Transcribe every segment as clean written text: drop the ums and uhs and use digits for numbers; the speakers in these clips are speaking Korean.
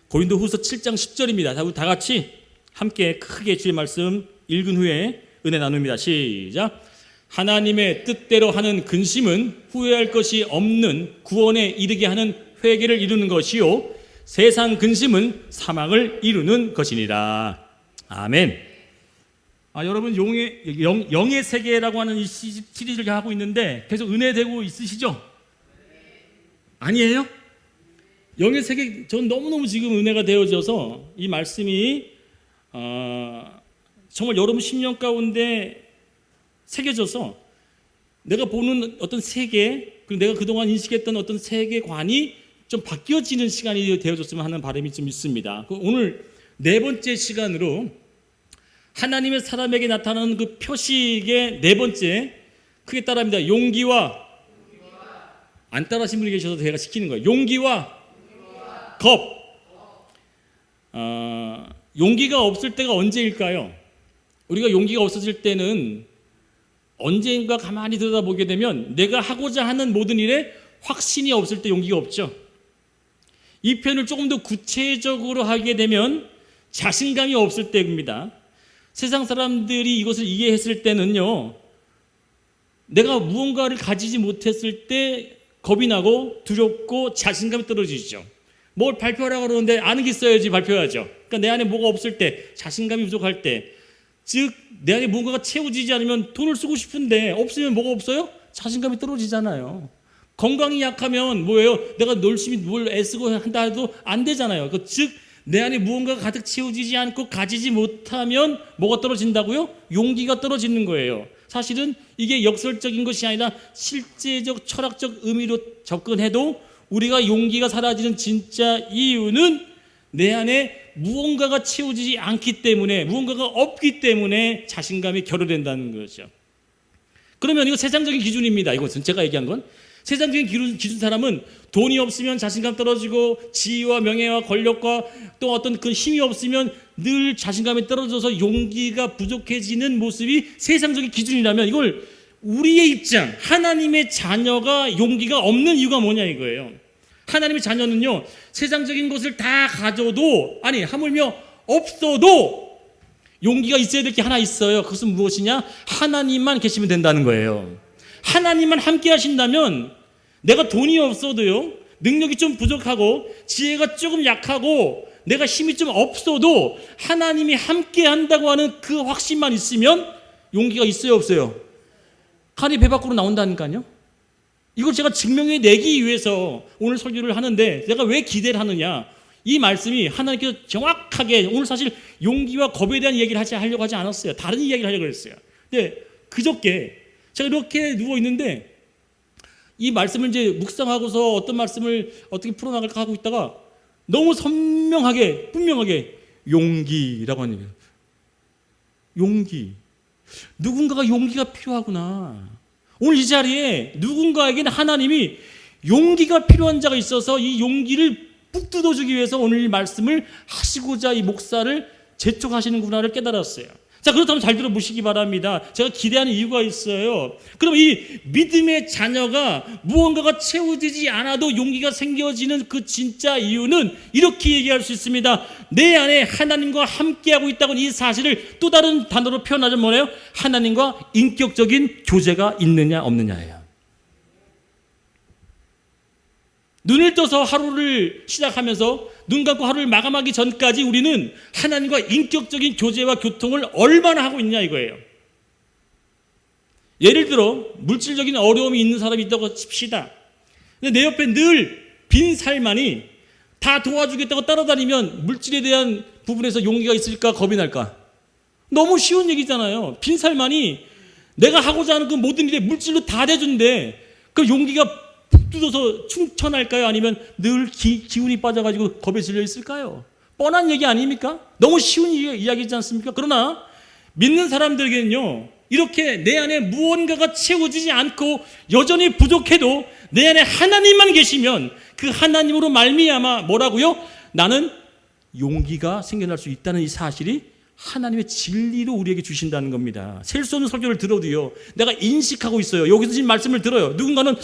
고린도후서 7장 10절입니다. 다 같이 함께 크게 주의 말씀 읽은 후에 은혜 나눕니다. 시작. 하나님의 뜻대로 하는 근심은 후회할 것이 없는 구원에 이르게 하는 회개를 이루는 것이요 세상 근심은 사망을 이루는 것이니라. 아멘. 여러분 영의 세계라고 하는 이 시리즈를 하고 있는데 계속 은혜되고 있으시죠? 아니에요? 영의 세계 전 너무너무 지금 은혜가 되어져서 이 말씀이 정말 여러분 심령 가운데 새겨져서 내가 보는 어떤 세계, 그리고 내가 그동안 인식했던 어떤 세계관이 좀 바뀌어지는 시간이 되어졌으면 하는 바람이 좀 있습니다. 오늘 네 번째 시간으로 하나님의 사람에게 나타나는 그 표식의 네 번째, 크게 따라합니다. 용기와 안 따라하신 분이 계셔서 제가 시키는 거예요. 용기와 겁. 용기가 없을 때가 언제일까요? 우리가 용기가 없어질 때는 언젠가 가만히 들여다보게 되면 내가 하고자 하는 모든 일에 확신이 없을 때 용기가 없죠. 이 표현을 조금 더 구체적으로 하게 되면 자신감이 없을 때입니다. 세상 사람들이 이것을 이해했을 때는요, 내가 무언가를 가지지 못했을 때 겁이 나고 두렵고 자신감이 떨어지죠. 뭘 발표하라고 그러는데 아는 게 있어야지 발표해야죠. 그러니까 내 안에 뭐가 없을 때, 자신감이 부족할 때, 즉 내 안에 뭔가가 채워지지 않으면 돈을 쓰고 싶은데 없으면 뭐가 없어요? 자신감이 떨어지잖아요. 건강이 약하면 뭐예요? 내가 열심히 뭘 애쓰고 한다 해도 안 되잖아요. 즉 내 안에 무언가가 가득 채워지지 않고 가지지 못하면 뭐가 떨어진다고요? 용기가 떨어지는 거예요. 사실은 이게 역설적인 것이 아니라 실제적 철학적 의미로 접근해도 우리가 용기가 사라지는 진짜 이유는 내 안에 무언가가 채워지지 않기 때문에, 무언가가 없기 때문에 자신감이 결여된다는 거죠. 그러면 이거 세상적인 기준입니다. 이것은 제가 얘기한 건 세상적인 기준 사람은 돈이 없으면 자신감 떨어지고 지위와 명예와 권력과 또 어떤 그 힘이 없으면 늘 자신감이 떨어져서 용기가 부족해지는 모습이 세상적인 기준이라면, 이걸 우리의 입장, 하나님의 자녀가 용기가 없는 이유가 뭐냐 이거예요. 하나님의 자녀는요, 세상적인 것을 다 가져도, 아니 하물며 없어도 용기가 있어야 될 게 하나 있어요. 그것은 무엇이냐? 하나님만 계시면 된다는 거예요. 하나님만 함께 하신다면 내가 돈이 없어도요, 능력이 좀 부족하고 지혜가 조금 약하고 내가 힘이 좀 없어도 하나님이 함께 한다고 하는 그 확신만 있으면 용기가 있어요, 없어요? 칼이 배 밖으로 나온다니까요. 이걸 제가 증명해 내기 위해서 오늘 설교를 하는데, 내가 왜 기대를 하느냐, 이 말씀이 하나님께서 정확하게, 오늘 사실 용기와 겁에 대한 얘기를 하려고 하지 않았어요. 다른 이야기를 하려고 했어요. 근데 그저께 제가 이렇게 누워있는데 이 말씀을 이제 묵상하고서 어떤 말씀을 어떻게 풀어나갈까 하고 있다가 너무 선명하게, 분명하게 용기라고 하는 거예요. 용기. 누군가가 용기가 필요하구나. 오늘 이 자리에 누군가에게는 하나님이 용기가 필요한 자가 있어서 이 용기를 푹 뜯어주기 위해서 오늘 이 말씀을 하시고자 이 목사를 재촉하시는구나를 깨달았어요. 자, 그렇다면 잘 들어보시기 바랍니다. 제가 기대하는 이유가 있어요. 그럼 이 믿음의 자녀가 무언가가 채워지지 않아도 용기가 생겨지는 그 진짜 이유는 이렇게 얘기할 수 있습니다. 내 안에 하나님과 함께하고 있다고는 이 사실을 또 다른 단어로 표현하자면 뭐예요? 하나님과 인격적인 교제가 있느냐 없느냐예요. 눈을 떠서 하루를 시작하면서 눈 감고 하루를 마감하기 전까지 우리는 하나님과 인격적인 교제와 교통을 얼마나 하고 있냐 이거예요. 예를 들어 물질적인 어려움이 있는 사람이 있다고 칩시다. 근데 내 옆에 늘 빈 살만이 다 도와주겠다고 따라다니면 물질에 대한 부분에서 용기가 있을까, 겁이 날까? 너무 쉬운 얘기잖아요. 빈 살만이 내가 하고자 하는 그 모든 일에 물질로 다 대준대. 그 용기가 푹 뜯어서 충천할까요? 아니면 늘 기운이 빠져가지고 겁에 질려 있을까요? 뻔한 얘기 아닙니까? 너무 쉬운 이야기지 않습니까? 그러나 믿는 사람들에게는요, 이렇게 내 안에 무언가가 채워지지 않고 여전히 부족해도 내 안에 하나님만 계시면 그 하나님으로 말미암아 뭐라고요? 나는 용기가 생겨날 수 있다는 이 사실이 하나님의 진리로 우리에게 주신다는 겁니다. 셀 수 없는 설교를 들어도요, 내가 인식하고 있어요. 여기서 지금 말씀을 들어요. 누군가는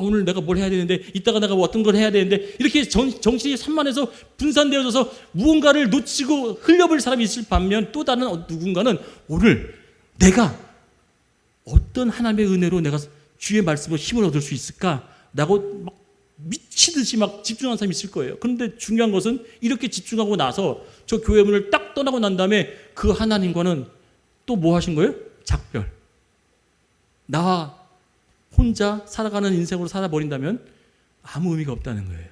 오늘 내가 뭘 해야 되는데, 이따가 내가 어떤 걸 해야 되는데, 이렇게 정신이 산만해서 분산되어져서 무언가를 놓치고 흘려버릴 사람이 있을 반면, 또 다른 누군가는 오늘 내가 어떤 하나님의 은혜로 내가 주의 말씀으로 힘을 얻을 수 있을까라고 막 미치듯이 막 집중하는 사람이 있을 거예요. 그런데 중요한 것은 이렇게 집중하고 나서 저 교회 문을 딱 떠나고 난 다음에 그 하나님과는 또 뭐 하신 거예요? 작별. 나 혼자 살아가는 인생으로 살아버린다면 아무 의미가 없다는 거예요.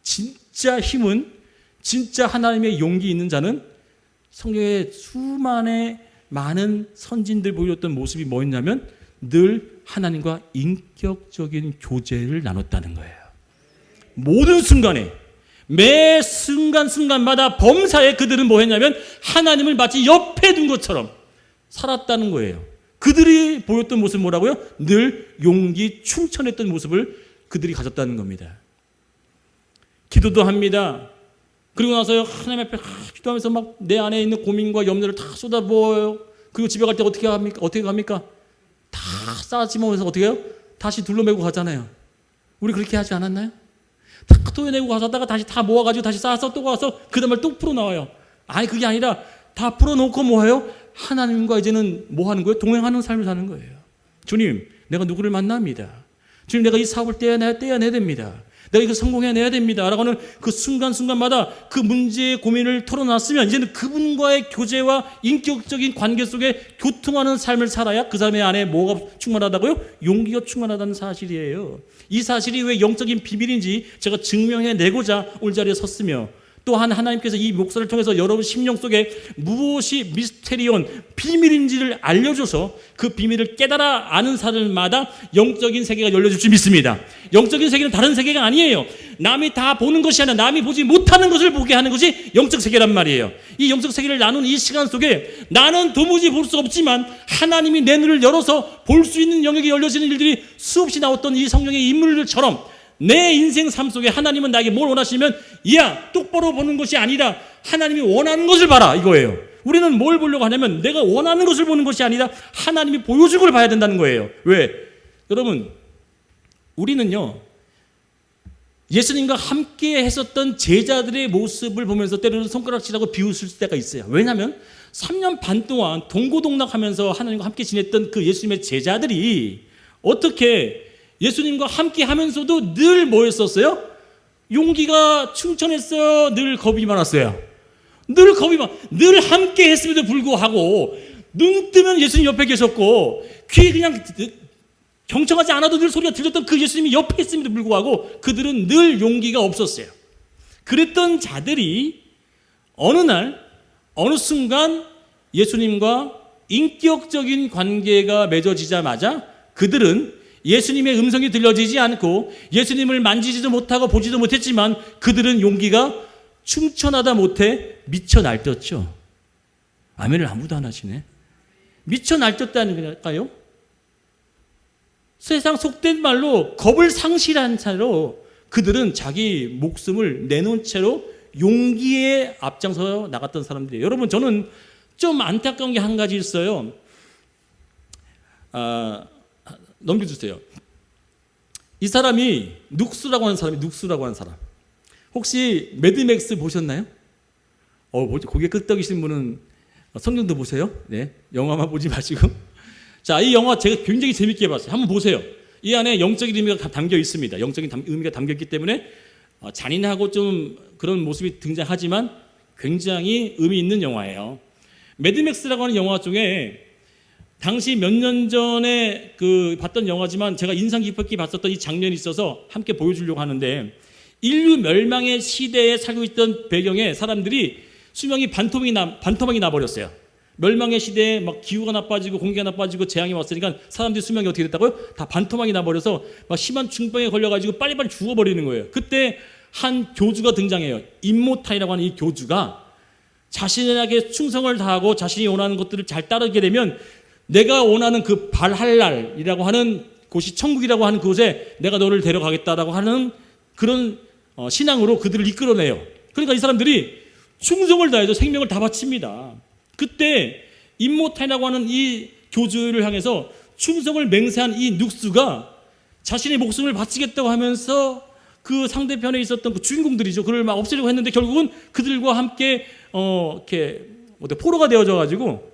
진짜 힘은, 진짜 하나님의 용기 있는 자는 성경의 수많은 많은 선진들 보여줬던 모습이 뭐였냐면 늘 하나님과 인격적인 교제를 나눴다는 거예요. 모든 순간에, 매 순간순간마다 범사에 그들은 뭐 했냐면 하나님을 마치 옆에 둔 것처럼 살았다는 거예요. 그들이 보였던 모습은 뭐라고요? 늘 용기 충천했던 모습을 그들이 가졌다는 겁니다. 기도도 합니다. 그리고 나서요, 하나님 앞에 기도하면서 막 내 안에 있는 고민과 염려를 다 쏟아부어요. 그리고 집에 갈 때 어떻게 갑니까? 다 싸지면서 어떻게 해요? 다시 둘러매고 가잖아요. 우리 그렇게 하지 않았나요? 다 토해내고 가서다가 다시 다 모아가지고 다시 쌓아서 또 가서 그 다음에 또 풀어나와요. 아니 그게 아니라 다 풀어놓고 뭐해요? 하나님과 이제는 뭐 하는 거예요? 동행하는 삶을 사는 거예요. 주님, 내가 누구를 만납니다. 주님, 내가 이 사업을 떼어내야 됩니다. 내가 이거 성공해내야 됩니다. 라고 하는 그 순간순간마다 그 문제의 고민을 털어놨으면 이제는 그분과의 교제와 인격적인 관계 속에 교통하는 삶을 살아야 그 사람의 안에 뭐가 충만하다고요? 용기가 충만하다는 사실이에요. 이 사실이 왜 영적인 비밀인지 제가 증명해내고자 오늘 자리에 섰으며, 또한 하나님께서 이 목사를 통해서 여러분 심령 속에 무엇이 미스테리온 비밀인지를 알려줘서 그 비밀을 깨달아 아는 사람마다 영적인 세계가 열려질 줄 믿습니다. 영적인 세계는 다른 세계가 아니에요. 남이 다 보는 것이 아니라 남이 보지 못하는 것을 보게 하는 것이 영적 세계란 말이에요. 이 영적 세계를 나눈 이 시간 속에 나는 도무지 볼 수 없지만 하나님이 내 눈을 열어서 볼 수 있는 영역이 열려지는 일들이 수없이 나왔던 이 성경의 인물들처럼 내 인생 삶 속에 하나님은 나에게 뭘 원하시면, 야, 똑바로 보는 것이 아니라 하나님이 원하는 것을 봐라, 이거예요. 우리는 뭘 보려고 하냐면 내가 원하는 것을 보는 것이 아니라 하나님이 보여준 걸 봐야 된다는 거예요. 왜? 여러분, 우리는요, 예수님과 함께 했었던 제자들의 모습을 보면서 때로는 손가락질하고 비웃을 때가 있어요. 왜냐하면 3년 반 동안 동고동락하면서 하나님과 함께 지냈던 그 예수님의 제자들이 어떻게 예수님과 함께 하면서도 늘 뭐 했었어요? 용기가 충천했어요? 늘 겁이 많았어요? 늘 함께 했음에도 불구하고 눈 뜨면 예수님 옆에 계셨고 귀에 그냥 경청하지 않아도 늘 소리가 들렸던 그 예수님이 옆에 있음에도 불구하고 그들은 늘 용기가 없었어요. 그랬던 자들이 어느 날 어느 순간 예수님과 인격적인 관계가 맺어지자마자 그들은 예수님의 음성이 들려지지 않고 예수님을 만지지도 못하고 보지도 못했지만 그들은 용기가 충천하다 못해 미쳐 날뛰었죠. 아멘을 아무도 안 하시네. 미쳐 날뛰었다니까요. 세상 속된 말로 겁을 상실한 채로 그들은 자기 목숨을 내놓은 채로 용기에 앞장서 나갔던 사람들이에요. 여러분, 저는 좀 안타까운 게 한 가지 있어요. 넘겨주세요. 이 사람이 눅스라고 하는 사람. 혹시 매드맥스 보셨나요? 고개 끄덕이신 분은 성경도 보세요. 네, 영화만 보지 마시고. 자, 이 영화 제가 굉장히 재밌게 봤어요. 한번 보세요. 이 안에 영적인 의미가 담겨 있습니다. 영적인 의미가 담겨 있기 때문에 잔인하고 좀 그런 모습이 등장하지만 굉장히 의미 있는 영화예요. 매드맥스라고 하는 영화 중에 당시 몇 년 전에 봤던 영화지만 제가 인상 깊게 봤었던 이 장면이 있어서 함께 보여주려고 하는데, 인류 멸망의 시대에 살고 있던 배경에 사람들이 수명이 반토막이 나버렸어요. 멸망의 시대에 막 기후가 나빠지고 공기가 나빠지고 재앙이 왔으니까 사람들이 수명이 어떻게 됐다고요? 다 반토막이 나버려서 막 심한 중병에 걸려가지고 빨리빨리 죽어버리는 거예요. 그때 한 교주가 등장해요. 임모타이라고 하는 이 교주가 자신에게 충성을 다하고 자신이 원하는 것들을 잘 따르게 되면 내가 원하는 그 발할랄이라고 하는 곳이 천국이라고 하는 그곳에 내가 너를 데려가겠다라고 하는 그런 신앙으로 그들을 이끌어내요. 그러니까 이 사람들이 충성을 다해서 생명을 다 바칩니다. 그때 임모탄이라고 하는 이 교주를 향해서 충성을 맹세한 이 눅스가 자신의 목숨을 바치겠다고 하면서 그 상대편에 있었던 그 주인공들이죠. 그를 막 없애려고 했는데 결국은 그들과 함께 이렇게 포로가 되어져 가지고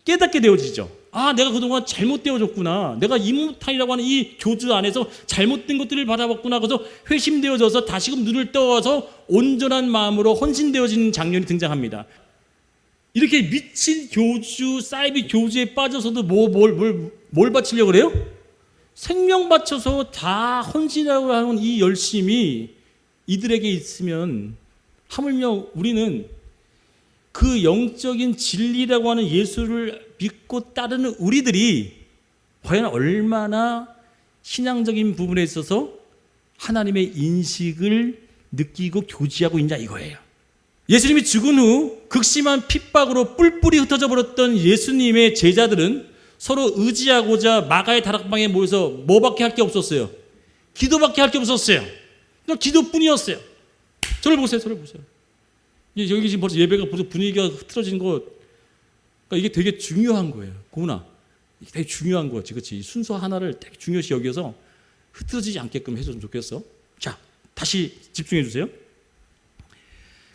깨닫게 되어지죠. 아, 내가 그동안 잘못되어졌구나. 내가 임모탄이라고 하는 이 교주 안에서 잘못된 것들을 받아봤구나. 그래서 회심되어져서 다시금 눈을 떠와서 온전한 마음으로 헌신되어지는 장면이 등장합니다. 이렇게 미친 교주, 사이비 교주에 빠져서도 뭘 바치려고 그래요? 생명 바쳐서 다 헌신하고 하는 이 열심이 이들에게 있으면 하물며 우리는 그 영적인 진리라고 하는 예수를 믿고 따르는 우리들이 과연 얼마나 신앙적인 부분에 있어서 하나님의 인식을 느끼고 교지하고 있냐 이거예요. 예수님이 죽은 후 극심한 핍박으로 뿔뿔이 흩어져 버렸던 예수님의 제자들은 서로 의지하고자 마가의 다락방에 모여서 뭐밖에 할 게 없었어요? 기도밖에 할 게 없었어요. 그냥 기도뿐이었어요. 저를 보세요. 여기 지금 벌써 예배가 분위기가 흐트러진 거, 그러니까 이게 되게 중요한 거예요. 고은아, 이게 되게 중요한 거지, 그렇지? 순서 하나를 되게 중요시 여겨서 흐트러지지 않게끔 해줬으면 좋겠어. 자, 다시 집중해 주세요.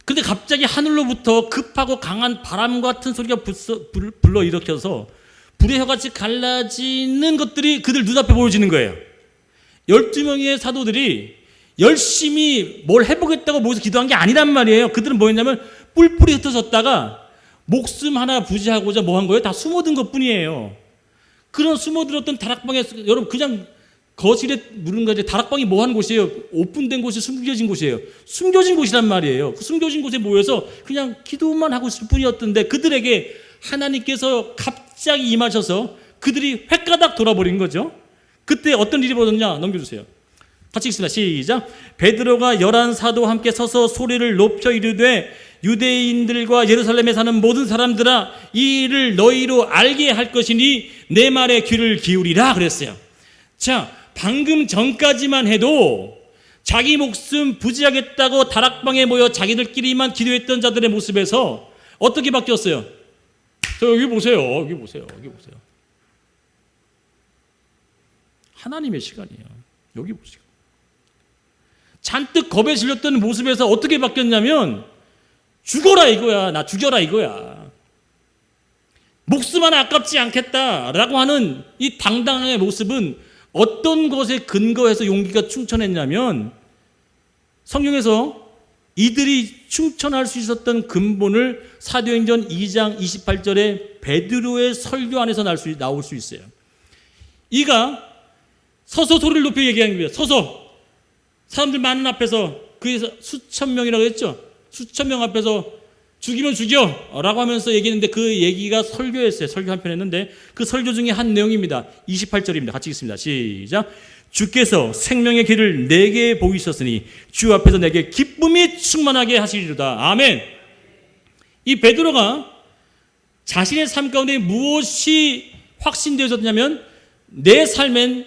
근데 갑자기 하늘로부터 급하고 강한 바람 같은 소리가 불러일으켜서 불의 혀같이 갈라지는 것들이 그들 눈앞에 보여지는 거예요. 12명의 사도들이 열심히 뭘 해보겠다고 모여서 기도한 게 아니란 말이에요. 그들은 뭐였냐면 뿔뿔이 흩어졌다가 목숨 하나 부지하고자 뭐 한 거예요? 다 숨어든 것 뿐이에요. 그런 숨어들었던 다락방에서, 여러분 그냥 거실에 누른 거지, 다락방이 뭐 하는 곳이에요? 오픈된 곳이 숨겨진 곳이에요. 숨겨진 곳이란 말이에요. 그 숨겨진 곳에 모여서 그냥 기도만 하고 있을 뿐이었던데 그들에게 하나님께서 갑자기 임하셔서 그들이 횟가닥 돌아버린 거죠. 그때 어떤 일이 벌어졌냐? 넘겨주세요. 같이 읽습니다. 시작. 베드로가 11사도와 함께 서서 소리를 높여 이르되 유대인들과 예루살렘에 사는 모든 사람들아, 이 일을 너희로 알게 할 것이니 내 말에 귀를 기울이라 그랬어요. 자, 방금 전까지만 해도 자기 목숨 부지하겠다고 다락방에 모여 자기들끼리만 기도했던 자들의 모습에서 어떻게 바뀌었어요? 저 여기 보세요. 여기 보세요. 하나님의 시간이에요. 여기 보세요. 잔뜩 겁에 질렸던 모습에서 어떻게 바뀌었냐면 죽어라 이거야. 나 죽여라 이거야. 목숨 하나 아깝지 않겠다라고 하는 이 당당함의 모습은 어떤 것에 근거해서 용기가 충천했냐면 성경에서 이들이 충천할 수 있었던 근본을 사도행전 2장 28절에 베드로의 설교 안에서 나올 수 있어요. 이가 서서 소리를 높여 얘기하는 거예요. 서서 사람들 많은 앞에서, 그에서 수천 명이라고 했죠. 수천 명 앞에서 죽이면 죽여라고 하면서 얘기했는데 그 얘기가 설교였어요. 설교 한 편 했는데 그 설교 중에 한 내용입니다. 28절입니다. 같이 읽습니다. 시작. 주께서 생명의 길을 내게 보이셨으니 주 앞에서 내게 기쁨이 충만하게 하시리로다. 아멘. 이 베드로가 자신의 삶 가운데 무엇이 확신되어졌냐면 내 삶엔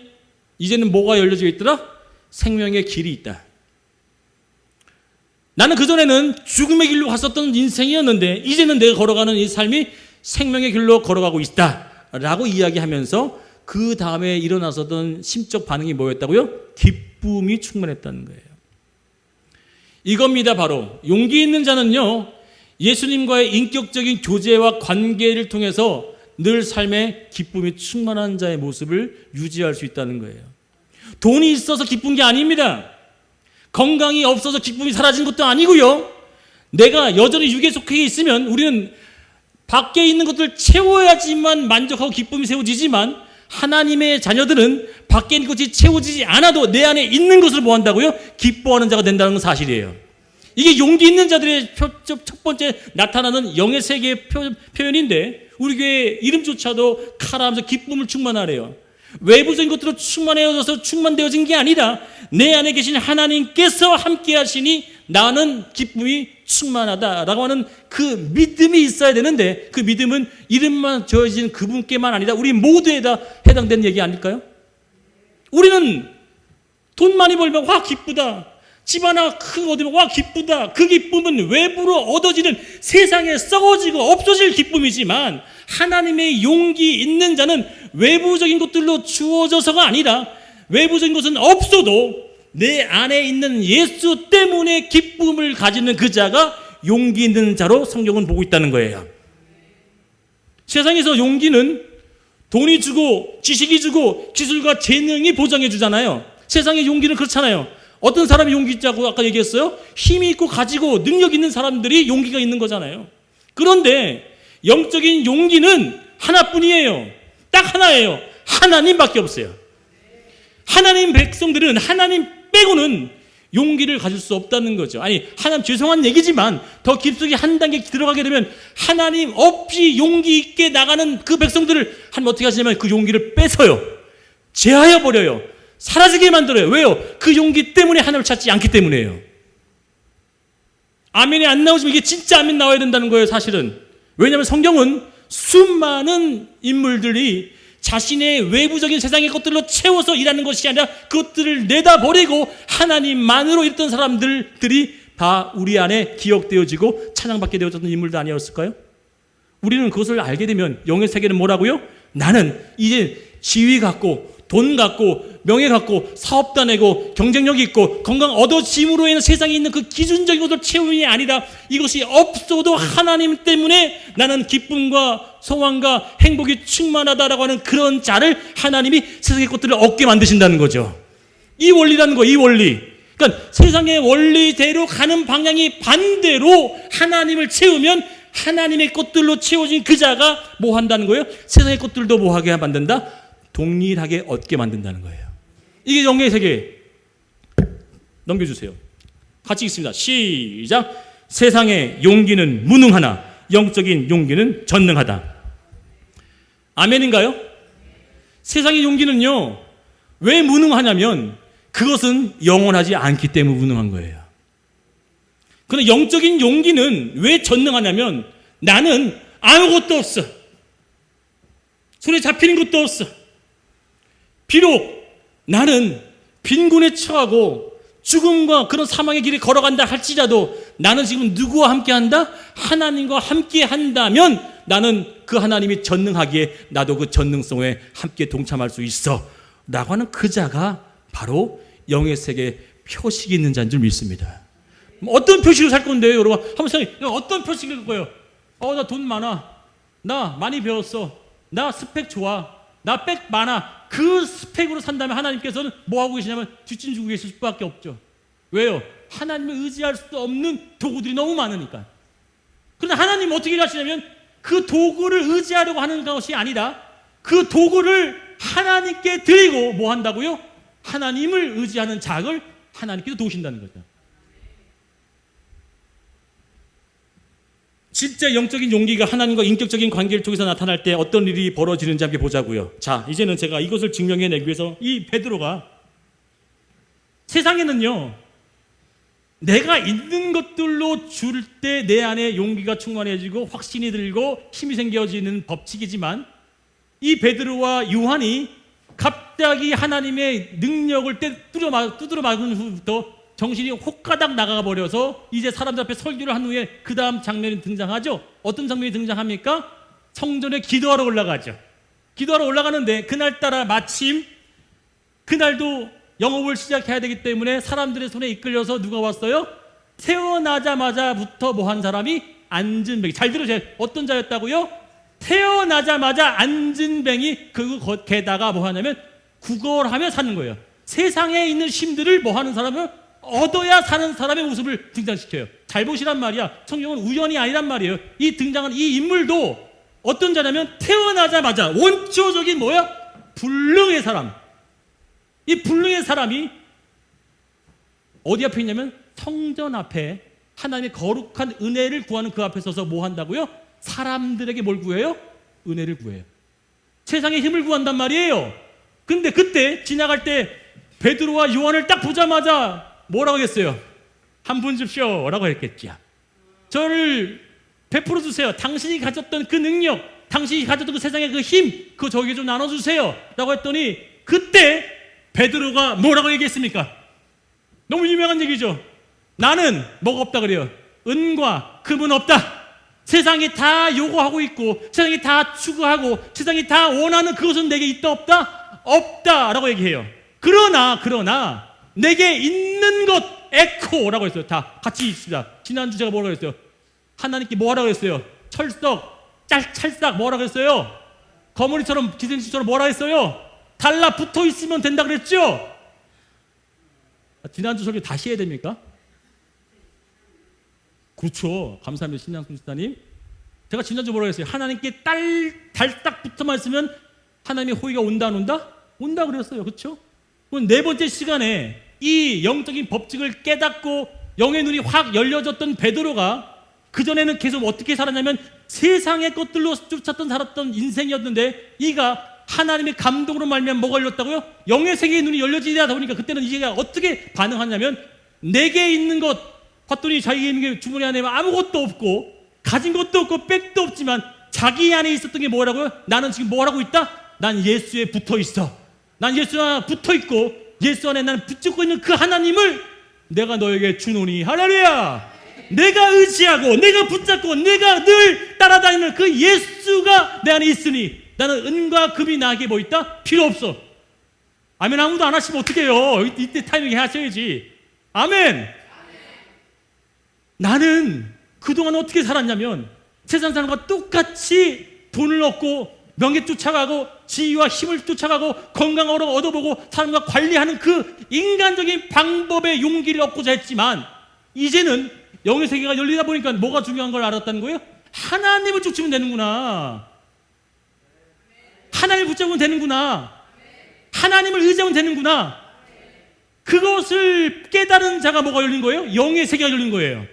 이제는 뭐가 열려져 있더라? 생명의 길이 있다. 나는 그전에는 죽음의 길로 갔었던 인생이었는데 이제는 내가 걸어가는 이 삶이 생명의 길로 걸어가고 있다 라고 이야기하면서 그 다음에 일어났었던 심적 반응이 뭐였다고요? 기쁨이 충만했다는 거예요. 이겁니다. 바로 용기 있는 자는요, 예수님과의 인격적인 교제와 관계를 통해서 늘 삶에 기쁨이 충만한 자의 모습을 유지할 수 있다는 거예요. 돈이 있어서 기쁜 게 아닙니다. 건강이 없어서 기쁨이 사라진 것도 아니고요. 내가 여전히 육에 속해 있으면 우리는 밖에 있는 것들을 채워야지만 만족하고 기쁨이 세워지지만 하나님의 자녀들은 밖에 있는 것이 채워지지 않아도 내 안에 있는 것을 뭐 한다고요? 기뻐하는 자가 된다는 건 사실이에요. 이게 용기 있는 자들의 첫 번째 나타나는 영의 세계의 표현인데 우리 교회 이름조차도 카라하면서 기쁨을 충만하래요. 외부적인 것들로 충만해져서 충만되어진 게 아니라 내 안에 계신 하나님께서 함께 하시니 나는 기쁨이 충만하다라고 하는 그 믿음이 있어야 되는데 그 믿음은 이름만 지어진 그분께만 아니라 우리 모두에다 해당되는 얘기 아닐까요? 우리는 돈 많이 벌면 와 기쁘다, 집 하나 큰 얻으면 와 기쁘다. 그 기쁨은 외부로 얻어지는 세상에 썩어지고 없어질 기쁨이지만 하나님의 용기 있는 자는 외부적인 것들로 주어져서가 아니라 외부적인 것은 없어도 내 안에 있는 예수 때문에 기쁨을 가지는 그 자가 용기 있는 자로 성경은 보고 있다는 거예요. 세상에서 용기는 돈이 주고 지식이 주고 기술과 재능이 보장해 주잖아요. 세상의 용기는 그렇잖아요. 어떤 사람이 용기 있자고 아까 얘기했어요? 힘이 있고 가지고 능력 있는 사람들이 용기가 있는 거잖아요. 그런데 영적인 용기는 하나뿐이에요. 딱 하나예요. 하나님밖에 없어요. 하나님 백성들은 하나님 빼고는 용기를 가질 수 없다는 거죠. 아니, 하나님 죄송한 얘기지만 더 깊숙이 한 단계 들어가게 되면 하나님 없이 용기 있게 나가는 그 백성들을 하나님 어떻게 하시냐면 그 용기를 뺏어요. 제하여 버려요. 사라지게 만들어요. 왜요? 그 용기 때문에 하나님을 찾지 않기 때문에요. 아멘이 안 나오지만 이게 진짜 아멘 나와야 된다는 거예요, 사실은. 왜냐하면 성경은 수많은 인물들이 자신의 외부적인 세상의 것들로 채워서 일하는 것이 아니라 그것들을 내다버리고 하나님만으로 있던 사람들이 다 우리 안에 기억되어지고 찬양받게 되어졌던 인물들 아니었을까요? 우리는 그것을 알게 되면 영의 세계는 뭐라고요? 나는 이제 지위 갖고 돈 갖고 명예 갖고 사업 다내고 경쟁력이 있고 건강 얻어짐으로 인한 세상에 있는 그 기준적인 것을 채움이 아니라 이것이 없어도 하나님 때문에 나는 기쁨과 소망과 행복이 충만하다라고 하는 그런 자를 하나님이 세상의 것들을 얻게 만드신다는 거죠. 이 원리라는 거예요. 이 원리. 그러니까 세상의 원리대로 가는 방향이 반대로 하나님을 채우면 하나님의 것들로 채워진 그 자가 뭐 한다는 거예요? 세상의 것들도 뭐 하게 만든다? 동일하게 얻게 만든다는 거예요. 이게 영의 세계. 넘겨주세요. 같이 읽습니다. 시작. 세상의 용기는 무능하나 영적인 용기는 전능하다. 아멘인가요? 세상의 용기는요, 왜 무능하냐면 그것은 영원하지 않기 때문에 무능한 거예요. 그런데 영적인 용기는 왜 전능하냐면 나는 아무것도 없어. 손에 잡히는 것도 없어. 비록 나는 빈곤에 처하고 죽음과 그런 사망의 길을 걸어간다 할지라도 나는 지금 누구와 함께한다? 하나님과 함께 한다면 나는 그 하나님이 전능하기에 나도 그 전능성에 함께 동참할 수 있어 라고 하는 그 자가 바로 영의 세계에 표식이 있는 자인 줄 믿습니다. 어떤 표식으로 살 건데요, 여러분? 한번 생각해. 어떤 표식일 거예요? 나 돈 많아. 나 많이 배웠어. 나 스펙 좋아. 나 백 많아. 그 스펙으로 산다면 하나님께서는 뭐 하고 계시냐면 뒷짐 주고 계실 수밖에 없죠. 왜요? 하나님을 의지할 수 없는 도구들이 너무 많으니까. 그런데 하나님은 어떻게 하시냐면 그 도구를 의지하려고 하는 것이 아니라 그 도구를 하나님께 드리고 뭐 한다고요? 하나님을 의지하는 자를 하나님께서 도우신다는 거죠. 진짜 영적인 용기가 하나님과 인격적인 관계를 통해서 나타날 때 어떤 일이 벌어지는지 함께 보자고요. 자, 이제는 제가 이것을 증명해내기 위해서 이 베드로가 세상에는요, 내가 있는 것들로 줄 때 내 안에 용기가 충만해지고 확신이 들고 힘이 생겨지는 법칙이지만 이 베드로와 요한이 갑자기 하나님의 능력을 두드려 맞은 후부터 정신이 혹가닥 나가 버려서 이제 사람들 앞에 설교를 한 후에 그 다음 장면이 등장하죠. 어떤 장면이 등장합니까? 성전에 기도하러 올라가죠. 기도하러 올라가는데 그날따라 마침 그날도 영업을 시작해야 되기 때문에 사람들의 손에 이끌려서 누가 왔어요? 태어나자마자부터 뭐 한 사람이 안진뱅이. 잘 들으세요. 어떤 자였다고요? 태어나자마자 안진뱅이 그 게다가 뭐 하냐면 구걸하며 사는 거예요. 세상에 있는 힘들을 뭐 하는 사람은 얻어야 사는 사람의 모습을 등장시켜요. 잘 보시란 말이야. 성경은 우연이 아니란 말이에요. 이 등장한 이 인물도 어떤 자냐면 태어나자마자 원초적인 뭐야? 불능의 사람. 이 불능의 사람이 어디 앞에 있냐면 성전 앞에 하나님의 거룩한 은혜를 구하는 그 앞에 서서 뭐 한다고요? 사람들에게 뭘 구해요? 은혜를 구해요. 세상의 힘을 구한단 말이에요. 근데 그때 지나갈 때 베드로와 요한을 딱 보자마자 뭐라고 했어요? 한 분 줍시오 라고 했겠죠. 저를 베풀어 주세요. 당신이 가졌던 그 능력, 당신이 가졌던 그 세상의 그 힘, 그거 저에게 좀 나눠주세요 라고 했더니 그때 베드로가 뭐라고 얘기했습니까? 너무 유명한 얘기죠. 나는 뭐가 없다 그래요? 은과 금은 없다. 세상이 다 요구하고 있고 세상이 다 추구하고 세상이 다 원하는 그것은 내게 있다 없다? 없다라고 얘기해요. 그러나 내게 있는 것 에코라고 했어요. 다 같이 있습니다. 지난주 제가 뭐라고 했어요? 하나님께 뭐 하라고 했어요? 찰싹 뭐라고 했어요? 거머리처럼 기생충처럼 뭐라 했어요? 달라붙어 있으면 된다 그랬죠? 지난주 설교 다시 해야 됩니까? 그렇죠. 감사합니다. 신양순 집사님. 제가 지난주 뭐라고 했어요? 하나님께 달딱 붙어만 있으면 하나님의 호의가 온다 안 온다? 온다 그랬어요. 그렇죠? 그럼 네 번째 시간에 이 영적인 법칙을 깨닫고 영의 눈이 확 열려졌던 베드로가 그전에는 계속 어떻게 살았냐면 세상의 것들로 쫓았던 살았던 인생이었는데 이가 하나님의 감동으로 말미암아 뭐가 열렸다고요? 영의 세계의 눈이 열려지다 보니까 그때는 이가 어떻게 반응하냐면 내게 있는 것 봤더니 자기 있는 게 주머니 안에 아무것도 없고 가진 것도 없고 백도 없지만 자기 안에 있었던 게 뭐라고요? 나는 지금 뭐라고 있다? 난 예수에 붙어 있어. 난 예수 안에 붙어 있고 예수 안에 나는 붙잡고 있는 그 하나님을 내가 너에게 주노니. 할렐루야. 내가 의지하고 내가 붙잡고 내가 늘 따라다니는 그 예수가 내 안에 있으니 나는 은과 금이 나에게 뭐 있다? 필요 없어. 아멘. 아무도 안 하시면 어떡해요? 이때 타이밍에 하셔야지. 아멘. 나는 그동안 어떻게 살았냐면 세상 사람과 똑같이 돈을 얻고 명예 쫓아가고 지위와 힘을 쫓아가고 건강을 얻어보고 사람과 관리하는 그 인간적인 방법의 용기를 얻고자 했지만 이제는 영의 세계가 열리다 보니까 뭐가 중요한 걸 알았다는 거예요? 하나님을 쫓으면 되는구나. 하나님을 붙잡으면 되는구나. 하나님을 의지하면 되는구나. 그것을 깨달은 자가 뭐가 열린 거예요? 영의 세계가 열린 거예요.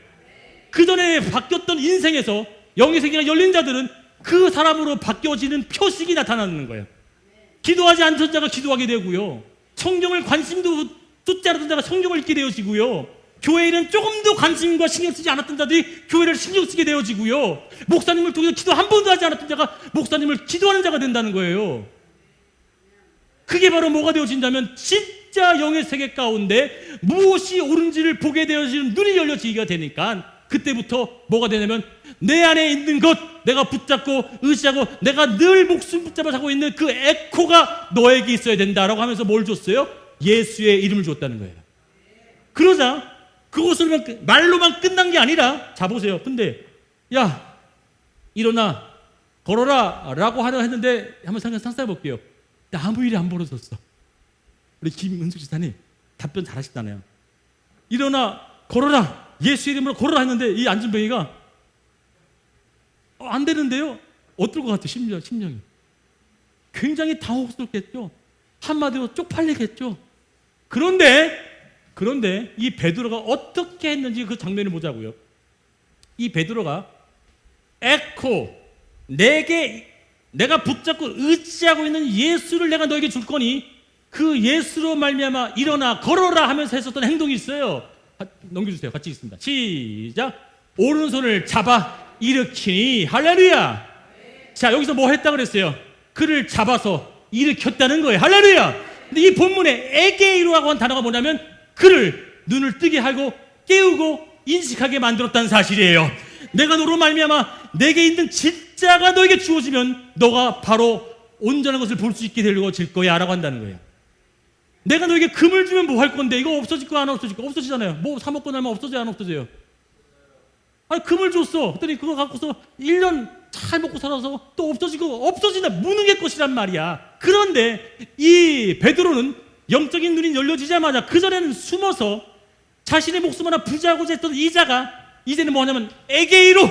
그전에 바뀌었던 인생에서 영의 세계가 열린 자들은 그 사람으로 바뀌어지는 표식이 나타나는 거예요. 기도하지 않던 자가 기도하게 되고요. 성경을 관심도 쏟지 않았던 자가 성경을 읽게 되어지고요. 교회에는 조금도 관심과 신경 쓰지 않았던 자들이 교회를 신경 쓰게 되어지고요. 목사님을 통해서 기도 한 번도 하지 않았던 자가 목사님을 기도하는 자가 된다는 거예요. 그게 바로 뭐가 되어진다면 진짜 영의 세계 가운데 무엇이 옳은지를 보게 되어지는 눈이 열려지기가 되니까 그때부터 뭐가 되냐면 내 안에 있는 것 내가 붙잡고 의지하고 내가 늘 목숨 붙잡아 하고 있는 그 에코가 너에게 있어야 된다라고 하면서 뭘 줬어요? 예수의 이름을 줬다는 거예요. 그러자 그것을 말로만 끝난 게 아니라 자 보세요. 근데 야 일어나 걸어라 라고 하려 했는데 한번 상상해 볼게요. 아무 일이 안 벌어졌어. 우리 김은숙 지사님 답변 잘하시잖아요. 일어나 걸어라 예수 이름으로 걸어라 했는데 이 안진뱅이가 안 되는데요. 어떨 것 같아요? 심령이 굉장히 당혹스럽겠죠. 한마디로 쪽팔리겠죠. 그런데 이 베드로가 어떻게 했는지 그 장면을 보자고요. 이 베드로가 에코 내가 붙잡고 의지하고 있는 예수를 내가 너에게 줄 거니 그 예수로 말미암아 일어나 걸어라 하면서 했었던 행동이 있어요. 넘겨주세요. 같이 읽습니다. 시작. 오른손을 잡아 일으키니. 할렐루야. 자 여기서 뭐 했다 그랬어요? 그를 잡아서 일으켰다는 거예요. 할렐루야. 근데 이 본문에 에게이로라고 한 단어가 뭐냐면 그를 눈을 뜨게 하고 깨우고 인식하게 만들었다는 사실이에요. 내가 너로 말미암아 내게 있는 진짜가 너에게 주어지면 너가 바로 온전한 것을 볼 수 있게 되어질 거야 라고 한다는 거예요. 내가 너에게 금을 주면 뭐 할 건데 이거 없어질 거 안 없어질 거? 없어지잖아요. 뭐 사 먹고 나면 없어져요 안 없어져요? 아니 금을 줬어. 그랬더니 그거 갖고서 1년 잘 먹고 살아서 또 없어지다 무능의 것이란 말이야. 그런데 이 베드로는 영적인 눈이 열려지자마자 그전에는 숨어서 자신의 목숨 하나 부지하고자 했던 이자가 이제는 뭐냐면 에게이로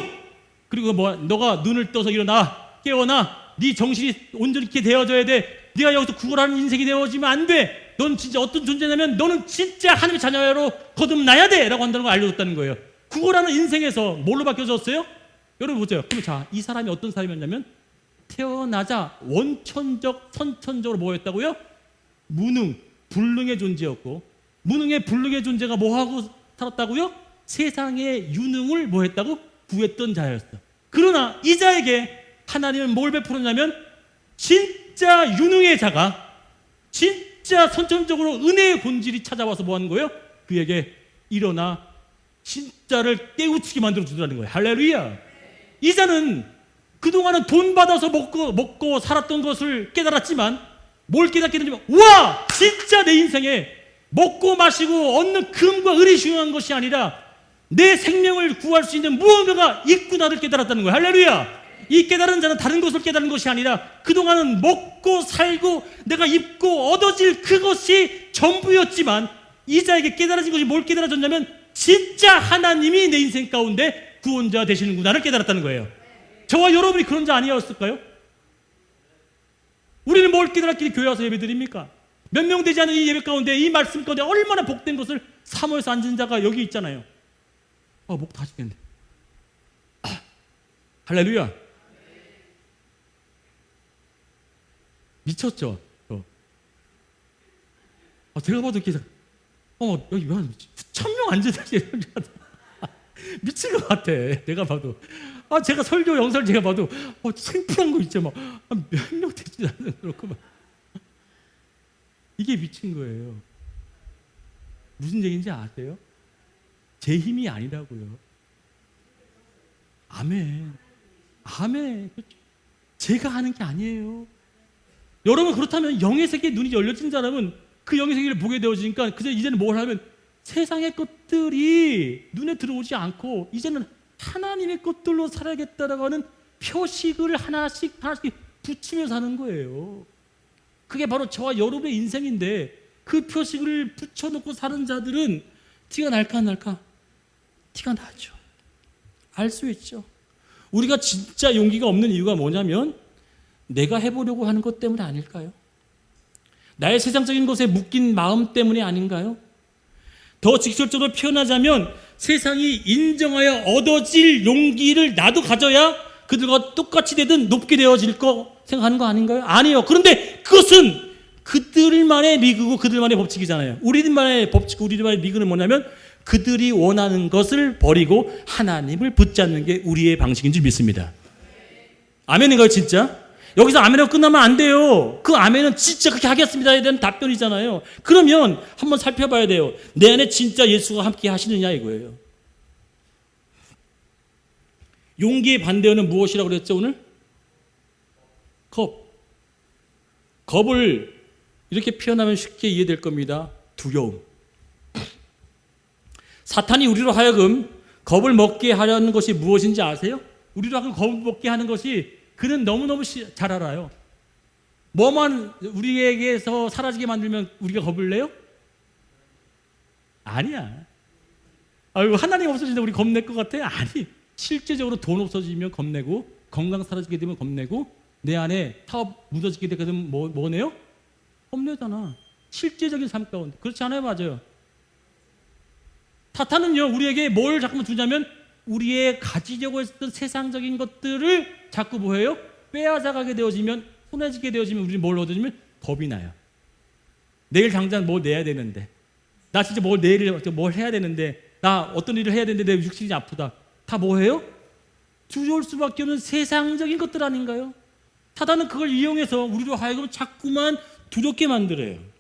그리고 너가 눈을 떠서 일어나 깨어나 네 정신이 온전히 있게 되어져야 돼. 네가 여기서 구걸하는 인생이 되어지면 안 돼. 넌 진짜 어떤 존재냐면 너는 진짜 하나님의 자녀로 거듭나야 돼 라고 한다는 걸 알려줬다는 거예요. 구걸하는 인생에서 뭘로 바뀌어졌어요? 여러분 보세요. 그럼 자, 이 사람이 어떤 사람이었냐면 태어나자 원천적 선천적으로 뭐였다고요? 무능, 불능의 존재였고 무능의 불능의 존재가 뭐하고 살았다고요? 세상의 유능을 뭐했다고? 구했던 자였어. 그러나 이 자에게 하나님은 뭘 베풀었냐면 진짜 유능의 자가 진짜 선천적으로 은혜의 본질이 찾아와서 뭐 하는 거예요? 그에게 일어나 진짜를 깨우치게 만들어 주더라는 거예요. 할렐루야. 이자는 그동안은 돈 받아서 먹고 살았던 것을 깨달았지만 뭘 깨닫게 되냐면, 와, 진짜 내 인생에 먹고 마시고 얻는 금과 을이 중요한 것이 아니라 내 생명을 구할 수 있는 무언가가 있구나를 깨달았다는 거예요. 할렐루야. 이 깨달은 자는 다른 것을 깨달은 것이 아니라 그동안은 먹고 살고 내가 입고 얻어질 그것이 전부였지만 이자에게 깨달아진 것이 뭘 깨달아졌냐면 진짜 하나님이 내 인생 가운데 구원자 되시는구나를 깨달았다는 거예요. 저와 여러분이 그런 자 아니었을까요? 우리는 뭘 깨달았길래 교회 와서 예배 드립니까? 몇 명 되지 않은 이 예배 가운데, 이 말씀 가운데 얼마나 복된 것을 사모해서 앉은 자가 여기 있잖아요. 목 다시겠네. 할렐루야. 미쳤죠? 제가 봐도 이렇게 여기 왜 한 9,000명 앉아있는 미친 것 같아. 내가 봐도 제가 설교 영상을 제가 봐도 생풀한 거 있죠. 막 몇 명 되지 않는 그렇고 막. 이게 미친 거예요. 무슨 얘기인지 아세요? 제 힘이 아니라고요. 아멘. 아멘. 제가 하는 게 아니에요. 여러분, 그렇다면 영의 세계에 눈이 열려진 사람은 그 영의 세계를 보게 되어지니까 이제는 뭘 하면 세상의 것들이 눈에 들어오지 않고 이제는 하나님의 것들로 살아야겠다라고 하는 표식을 하나씩 붙이며 사는 거예요. 그게 바로 저와 여러분의 인생인데 그 표식을 붙여놓고 사는 자들은 티가 날까 안 날까? 티가 나죠. 알 수 있죠. 우리가 진짜 용기가 없는 이유가 뭐냐면 내가 해보려고 하는 것 때문에 아닐까요? 나의 세상적인 것에 묶인 마음 때문이 아닌가요? 더 직설적으로 표현하자면 세상이 인정하여 얻어질 용기를 나도 가져야 그들과 똑같이 되든 높게 되어질 거 생각하는 거 아닌가요? 아니요. 그런데 그것은 그들만의 리그고 그들만의 법칙이잖아요. 우리들만의 법칙, 우리들만의 리그는 뭐냐면 그들이 원하는 것을 버리고 하나님을 붙잡는 게 우리의 방식인 줄 믿습니다. 아멘인가요, 진짜? 여기서 아멘하고 끝나면 안 돼요. 그 아멘은 진짜 그렇게 하겠습니다에 대한 답변이잖아요. 그러면 한번 살펴봐야 돼요. 내 안에 진짜 예수가 함께 하시느냐 이거예요. 용기의 반대어는 무엇이라고 그랬죠 오늘? 겁을 이렇게 표현하면 쉽게 이해될 겁니다. 두려움. 사탄이 우리로 하여금 겁을 먹게 하려는 것이 무엇인지 아세요? 우리로 하여금 겁을 먹게 하는 것이 그는 너무너무 잘 알아요. 뭐만 우리에게서 사라지게 만들면 우리가 겁을 내요? 아니야. 하나님 없어지는데 우리 겁낼 것 같아? 아니. 실제적으로 돈 없어지면 겁내고 건강 사라지게 되면 겁내고 내 안에 타업 묻어지게 되면 뭐네요? 겁내잖아. 실제적인 삶 가운데. 그렇지 않아요? 맞아요. 사탄은요 우리에게 뭘 자꾸 주냐면 우리의 가지려고 했던 세상적인 것들을 자꾸 뭐해요? 빼앗아가게 되어지면, 손해지게 되어지면 우리는 뭘 얻어지면 겁이 나요. 내일 당장 뭘 내야 되는데, 나 진짜 내일 뭘 해야 되는데, 나 어떤 일을 해야 되는데 내 육신이 아프다. 다 뭐해요? 두려울 수밖에 없는 세상적인 것들 아닌가요? 사단은 그걸 이용해서 우리로 하여금 자꾸만 두렵게 만들어요.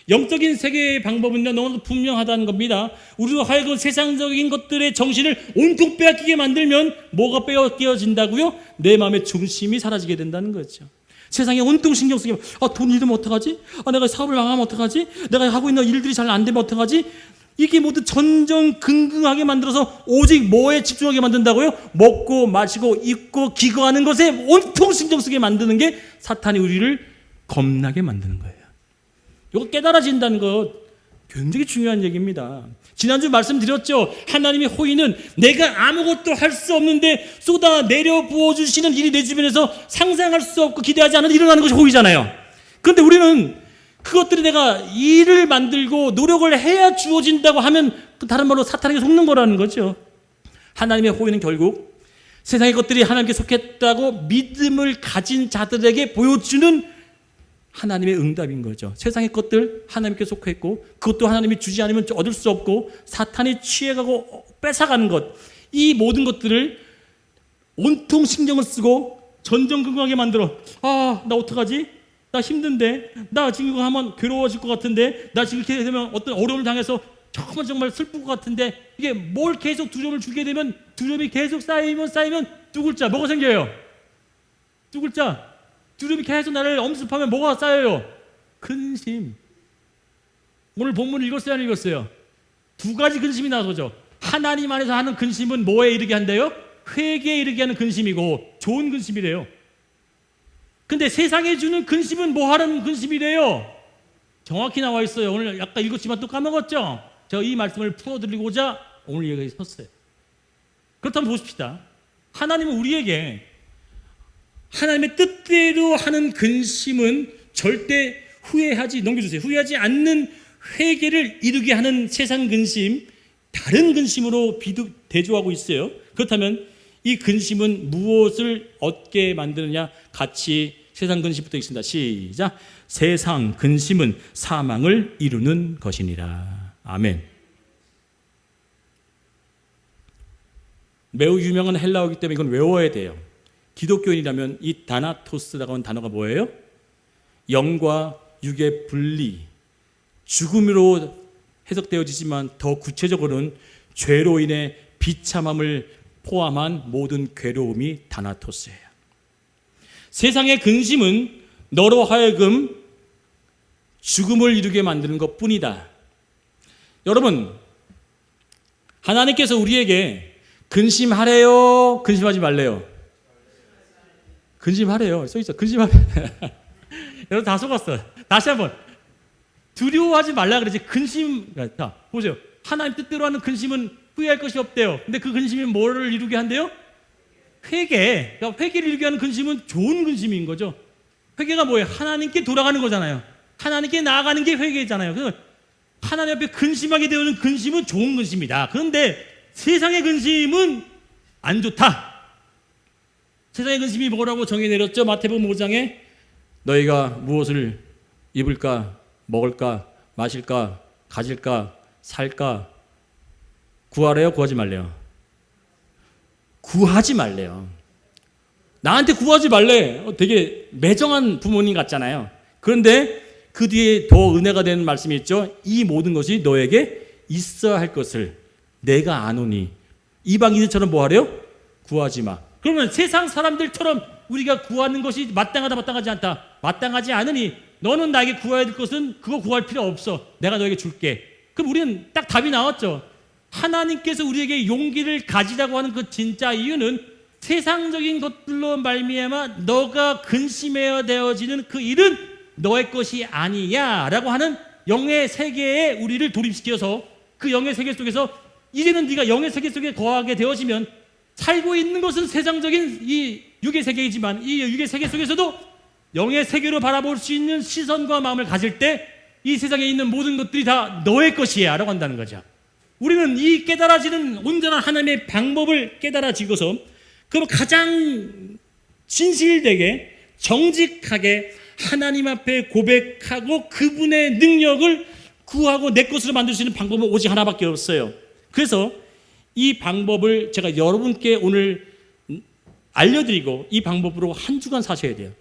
영적인 세계의 방법은요 너무 분명하다는 겁니다. 우리로 하여금 세상적인 것들의 정신을 온통 빼앗기게 만들면 뭐가 빼앗겨진다고요? 내 마음의 중심이 사라지게 된다는 거죠. 세상에 온통 신경 쓰게 돈 잃으면 어떡하지? 내가 사업을 망하면 어떡하지? 내가 하고 있는 일들이 잘 안 되면 어떡하지? 이게 모두 전전긍긍하게 만들어서 오직 뭐에 집중하게 만든다고요? 먹고 마시고 입고 기거하는 것에 온통 신경 쓰게 만드는 게 사탄이 우리를 겁나게 만드는 거예요. 이거 깨달아진다는 것 굉장히 중요한 얘기입니다. 지난주 말씀드렸죠. 하나님의 호의는 내가 아무것도 할 수 없는데 쏟아 내려 부어주시는 일이 내 주변에서 상상할 수 없고 기대하지 않은 일어나는 것이 호의잖아요. 그런데 우리는 그것들이 내가 일을 만들고 노력을 해야 주어진다고 하면 다른 말로 사탄에게 속는 거라는 거죠. 하나님의 호의는 결국 세상의 것들이 하나님께 속했다고 믿음을 가진 자들에게 보여주는 하나님의 응답인 거죠. 세상의 것들 하나님께 속했고 그것도 하나님이 주지 않으면 얻을 수 없고 사탄이 취해가고 뺏어가는 것, 이 모든 것들을 온통 신경을 쓰고 전전긍긍하게 만들어. 나 어떡하지? 나 힘든데, 나 지금 이거 하면 괴로워질 것 같은데, 나 지금 이렇게 되면 어떤 어려움을 당해서 정말 슬플 것 같은데 이게 뭘 계속 두려움을 주게 되면 두려움이 계속 쌓이면 두 글자 뭐가 생겨요? 두 글자. 두려움이 계속 나를 엄습하면 뭐가 쌓여요? 근심. 오늘 본문 읽었어요, 안 읽었어요? 두 가지 근심이 나서죠. 하나님 안에서 하는 근심은 뭐에 이르게 한대요? 회개에 이르게 하는 근심이고 좋은 근심이래요. 근데 세상에 주는 근심은 뭐 하는 근심이래요? 정확히 나와 있어요. 오늘 아까 읽었지만 또 까먹었죠? 제가 이 말씀을 풀어드리고자 오늘 여기 섰어요. 그렇다면 보십시다. 하나님은 우리에게 하나님의 뜻대로 하는 근심은 절대 넘겨주세요. 후회하지 않는 회개를 이루게 하는 세상 근심, 다른 근심으로 대조하고 있어요. 그렇다면 이 근심은 무엇을 얻게 만드느냐? 같이 세상 근심부터 읽습니다. 시작. 세상 근심은 사망을 이루는 것이니라. 아멘. 매우 유명한 헬라어이기 때문에 이건 외워야 돼요. 기독교인이라면 이 다나토스라고 하는 단어가 뭐예요? 영과 육의 분리, 죽음으로 해석되어지지만 더 구체적으로는 죄로 인해 비참함을 포함한 모든 괴로움이 다나토스예요. 세상의 근심은 너로 하여금 죽음을 이루게 만드는 것뿐이다. 여러분, 하나님께서 우리에게 근심하래요? 근심하지 말래요? 근심하래요. 써있어. 근심하래. 여러분 다 속았어. 다시 한번. 두려워하지 말라 그러지. 근심. 자, 보세요. 하나님 뜻대로 하는 근심은 후회할 것이 없대요. 근데 그 근심이 뭐를 이루게 한대요? 회개. 그러니까 회개를 이루게 하는 근심은 좋은 근심인 거죠. 회개가 뭐예요? 하나님께 돌아가는 거잖아요. 하나님께 나아가는 게 회개잖아요. 그래서 하나님 앞에 근심하게 되는 근심은 좋은 근심이다. 그런데 세상의 근심은 안 좋다. 세상의 근심이 뭐라고 정의 내렸죠? 마태복음 5장에 너희가 무엇을 입을까, 먹을까, 마실까, 가질까, 살까 구하래요? 구하지 말래요? 구하지 말래요. 나한테 구하지 말래. 되게 매정한 부모님 같잖아요. 그런데 그 뒤에 더 은혜가 되는 말씀이 있죠. 이 모든 것이 너에게 있어야 할 것을 내가 아노니. 이방인들처럼 뭐 하래요? 구하지 마. 그러면 세상 사람들처럼 우리가 구하는 것이 마땅하다, 마땅하지 않다. 마땅하지 않으니 너는 나에게 구해야 될 것은 그거 구할 필요 없어. 내가 너에게 줄게. 그럼 우리는 딱 답이 나왔죠. 하나님께서 우리에게 용기를 가지라고 하는 그 진짜 이유는 세상적인 것들로 말미암아 너가 근심해야 되어지는 그 일은 너의 것이 아니야 라고 하는 영의 세계에 우리를 돌입시켜서 그 영의 세계 속에서 이제는 네가 영의 세계 속에 거하게 되어지면 살고 있는 것은 세상적인 이 육의 세계이지만 이 육의 세계 속에서도 영의 세계로 바라볼 수 있는 시선과 마음을 가질 때 이 세상에 있는 모든 것들이 다 너의 것이야 라고 한다는 거죠. 우리는 이 깨달아지는 온전한 하나님의 방법을 깨달아지고서 그럼 가장 진실되게 정직하게 하나님 앞에 고백하고 그분의 능력을 구하고 내 것으로 만들 수 있는 방법은 오직 하나밖에 없어요. 그래서 이 방법을 제가 여러분께 오늘 알려드리고 이 방법으로 한 주간 사셔야 돼요.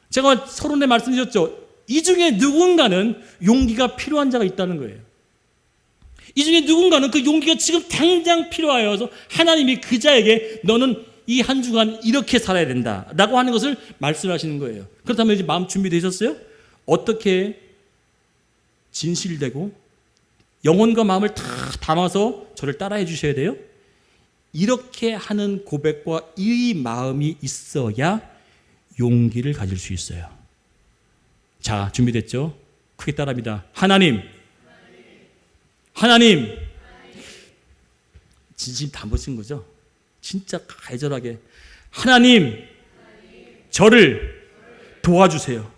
제가 서론에 말씀드렸죠. 이 중에 누군가는 용기가 필요한 자가 있다는 거예요. 이 중에 누군가는 그 용기가 지금 당장 필요하여서 하나님이 그 자에게 너는 이 한 주간 이렇게 살아야 된다라고 하는 것을 말씀하시는 거예요. 그렇다면 이제 마음 준비되셨어요? 어떻게 진실되고 영혼과 마음을 다 담아서 저를 따라해 주셔야 돼요? 이렇게 하는 고백과 이 마음이 있어야 용기를 가질 수 있어요. 자, 준비됐죠? 크게 따라합니다. 하나님. 진심 다 보신 거죠? 진짜 간절하게 하나님, 저를 도와주세요.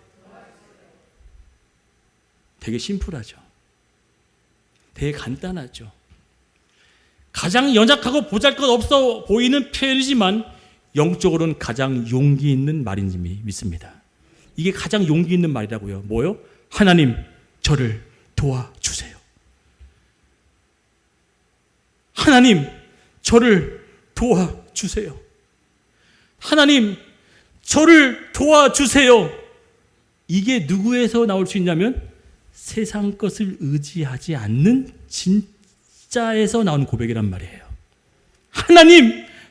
되게 심플하죠. 되게 간단하죠. 가장 연약하고 보잘것없어 보이는 표현이지만 영적으로는 가장 용기 있는 말인지 믿습니다. 이게 가장 용기 있는 말이라고요. 뭐요? 하나님, 저를 도와주세요. 하나님, 저를 도와주세요. 하나님, 저를 도와주세요. 이게 누구에서 나올 수 있냐면 세상 것을 의지하지 않는 진짜에서 나온 고백이란 말이에요.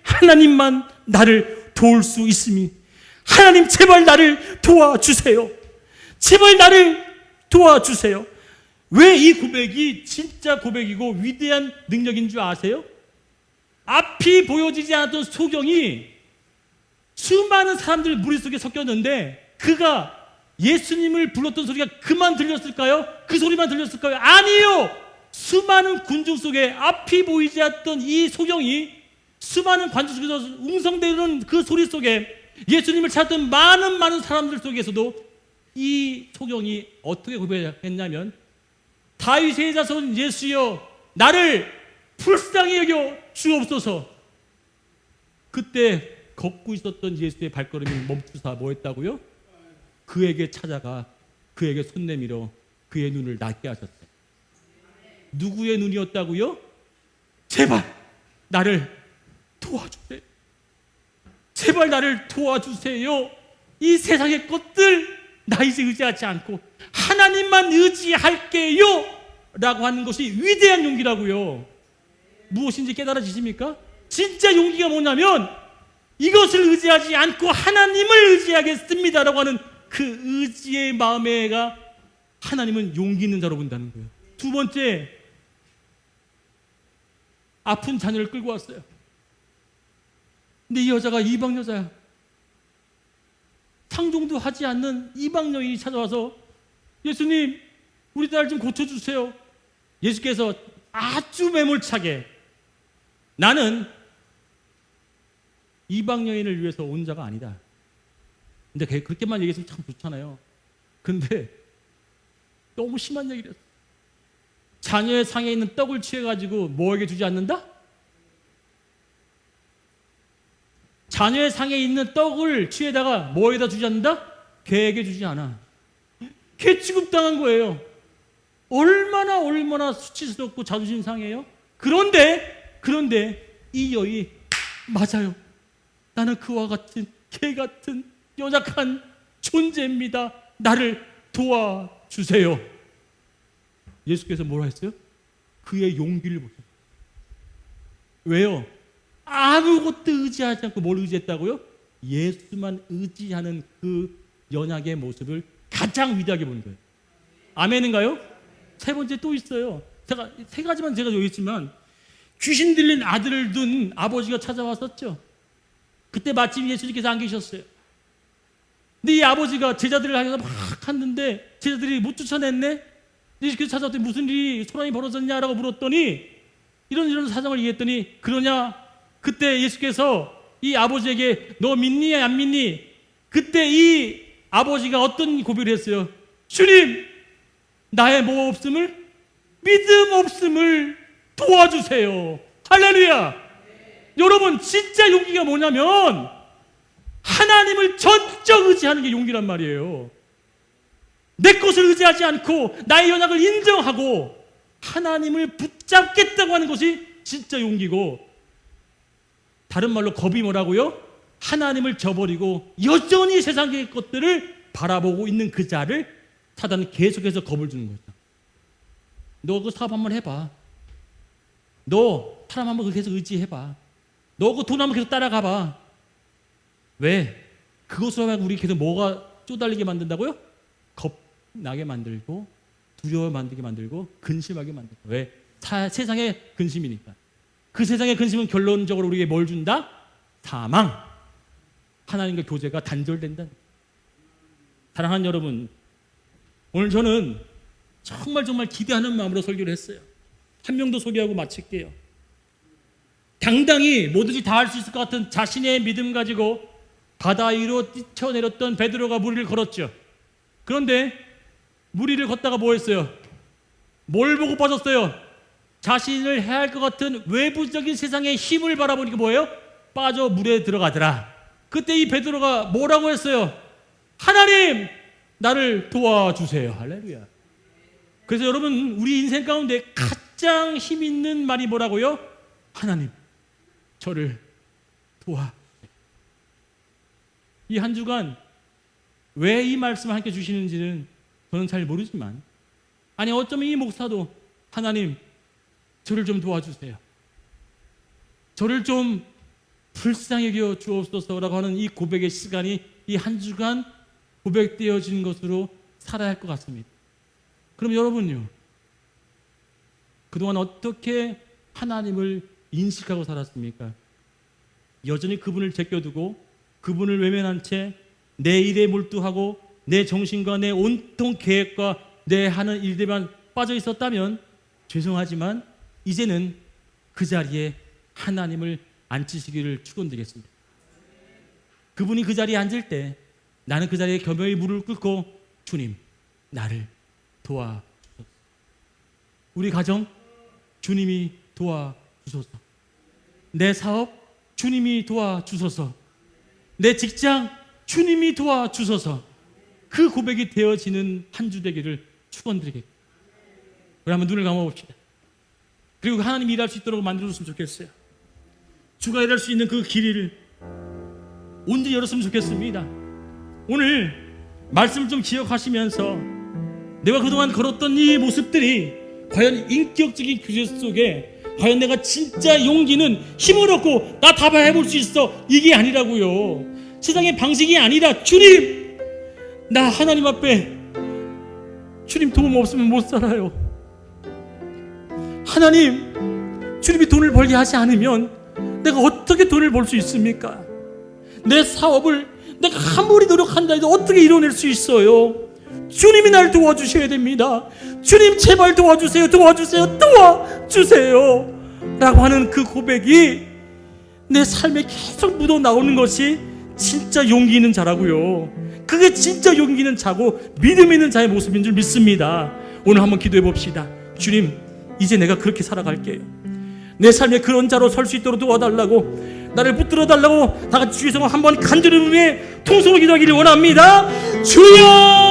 하나님만 나를 도울 수 있음이, 하나님 제발 나를 도와주세요. 제발 나를 도와주세요. 왜 이 고백이 진짜 고백이고 위대한 능력인 줄 아세요? 앞이 보여지지 않았던 소경이 수많은 사람들 무리 속에 섞였는데 그가 예수님을 불렀던 소리가 그만 들렸을까요? 그 소리만 들렸을까요? 아니요! 수많은 군중 속에 앞이 보이지 않았던 이 소경이 수많은 관중 속에서 웅성대는 그 소리 속에 예수님을 찾던 많은 사람들 속에서도 이 소경이 어떻게 고백했냐면, 다윗의 자손 예수여 나를 불쌍히 여겨 주옵소서. 그때 걷고 있었던 예수의 발걸음이 멈추사 뭐 했다고요? 그에게 찾아가 그에게 손 내밀어 그의 눈을 낫게 하셨어요. 누구의 눈이었다고요? 제발 나를 도와주세요. 제발 나를 도와주세요. 이 세상의 것들 나 이제 의지하지 않고 하나님만 의지할게요 라고 하는 것이 위대한 용기라고요. 무엇인지 깨달아지십니까? 진짜 용기가 뭐냐면 이것을 의지하지 않고 하나님을 의지하겠습니다 라고 하는 그 의지의 마음에가 하나님은 용기 있는 자로 본다는 거예요. 두 번째, 아픈 자녀를 끌고 왔어요. 근데 이 여자가 이방 여자야. 상종도 하지 않는 이방 여인이 찾아와서 예수님 우리 딸 좀 고쳐주세요. 예수께서 아주 매몰차게 나는 이방 여인을 위해서 온 자가 아니다. 근데 그렇게만 얘기했으면 참 좋잖아요. 근데 너무 심한 얘기를 했어. 자녀의 상에 있는 떡을 취해가지고 뭐에게 주지 않는다? 자녀의 상에 있는 떡을 취해다가 뭐에다 주지 않는다? 개에게 주지 않아. 개 취급당한 거예요. 얼마나 수치스럽고 자존심 상해요. 그런데 이 여인 맞아요. 나는 그와 같은 개 같은 연약한 존재입니다. 나를 도와주세요. 예수께서 뭐라 했어요? 그의 용기를 보세요. 왜요? 아무것도 의지하지 않고 뭘 의지했다고요? 예수만 의지하는 그 연약의 모습을 가장 위대하게 보는 거예요. 아멘인가요? 세 번째 또 있어요. 제가 세 가지만 제가 여기 있지만, 귀신 들린 아들을 둔 아버지가 찾아왔었죠. 그때 마침 예수님께서 안 계셨어요. 근데 이 아버지가 제자들을 향해서 막 갔는데 제자들이 못 쫓아냈네. 예수께서 찾아왔더니 무슨 일이 소란이 벌어졌냐라고 물었더니 이런 사정을 얘기했더니, 그러냐? 그때 예수께서 이 아버지에게 너 믿니 안 믿니? 그때 이 아버지가 어떤 고백을 했어요? 주님, 나의 뭐 없음을? 믿음 없음을 도와주세요. 할렐루야. 여러분, 진짜 용기가 뭐냐면 하나님을 전적 의지하는 게 용기란 말이에요. 내 것을 의지하지 않고 나의 연약을 인정하고 하나님을 붙잡겠다고 하는 것이 진짜 용기고, 다른 말로 겁이 뭐라고요? 하나님을 저버리고 여전히 세상의 것들을 바라보고 있는 그 자를 사단은 계속해서 겁을 주는 거죠. 너 그 사업 한번 해봐. 너 사람 한번 계속 의지해봐. 너 그 돈 한번 계속 따라가봐. 왜? 그것으로 하면 우리 계속 뭐가 쪼달리게 만든다고요? 겁나게 만들고 두려워 만들게 만들고 근심하게 만들고. 왜? 세상의 근심이니까. 그 세상의 근심은 결론적으로 우리에게 뭘 준다? 사망. 하나님과 교제가 단절된다. 사랑하는 여러분, 오늘 저는 정말 기대하는 마음으로 설교를 했어요. 한 명 더 소개하고 마칠게요. 당당히 뭐든지 다 할 수 있을 것 같은 자신의 믿음 가지고 바다 위로 뛰쳐내렸던 베드로가 무리를 걸었죠. 그런데 무리를 걷다가 뭐 했어요? 뭘 보고 빠졌어요? 자신을 해할 것 같은 외부적인 세상의 힘을 바라보니까 뭐예요? 빠져 물에 들어가더라. 그때 이 베드로가 뭐라고 했어요? 하나님, 나를 도와주세요. 할렐루야. 그래서 여러분, 우리 인생 가운데 가장 힘 있는 말이 뭐라고요? 하나님, 저를 도와. 이 한 주간 왜 이 말씀을 함께 주시는지는 저는 잘 모르지만, 아니 어쩌면 이 목사도 하나님, 저를 좀 도와주세요. 저를 좀 불쌍히 여겨 주옵소서라고 하는 이 고백의 시간이 이 한 주간 고백되어진 것으로 살아야 할 것 같습니다. 그럼 여러분요, 그동안 어떻게 하나님을 인식하고 살았습니까? 여전히 그분을 제껴두고 그분을 외면한 채 내 일에 몰두하고 내 정신과 내 온통 계획과 내 하는 일들만 빠져 있었다면 죄송하지만 이제는 그 자리에 하나님을 앉히시기를 축원드리겠습니다. 그분이 그 자리에 앉을 때 나는 그 자리에 겸허히 무릎을 꿇고 주님, 나를 도와주소서. 우리 가정 주님이 도와주소서. 내 사업 주님이 도와주소서. 내 직장 주님이 도와주소서. 그 고백이 되어지는 한 주 되기를 축원드리겠습니다. 우리 한번 눈을 감아봅시다. 그리고 하나님이 일할 수 있도록 만들어줬으면 좋겠어요. 주가 일할 수 있는 그 길을 온전히 열었으면 좋겠습니다. 오늘 말씀을 좀 기억하시면서 내가 그동안 걸었던 이 모습들이 과연 인격적인 규제 속에 과연 내가 진짜 용기는 힘을 얻고 나 다 해볼 수 있어, 이게 아니라고요. 세상의 방식이 아니라 주님, 나 하나님 앞에 주님 도움 없으면 못 살아요. 하나님, 주님이 돈을 벌게 하지 않으면 내가 어떻게 돈을 벌 수 있습니까? 내 사업을 내가 아무리 노력한다 해도 어떻게 이뤄낼 수 있어요? 주님이 날 도와주셔야 됩니다. 주님 제발 도와주세요, 도와주세요, 도와주세요 라고 하는 그 고백이 내 삶에 계속 묻어나오는 것이 진짜 용기 있는 자라고요. 그게 진짜 용기 있는 자고 믿음 있는 자의 모습인 줄 믿습니다. 오늘 한번 기도해 봅시다. 주님, 이제 내가 그렇게 살아갈게요. 내 삶에 그런 자로 설 수 있도록 도와달라고, 나를 붙들어 달라고 다 같이 주의성 한번 간절히 통성을 기도하기를 원합니다. 주여!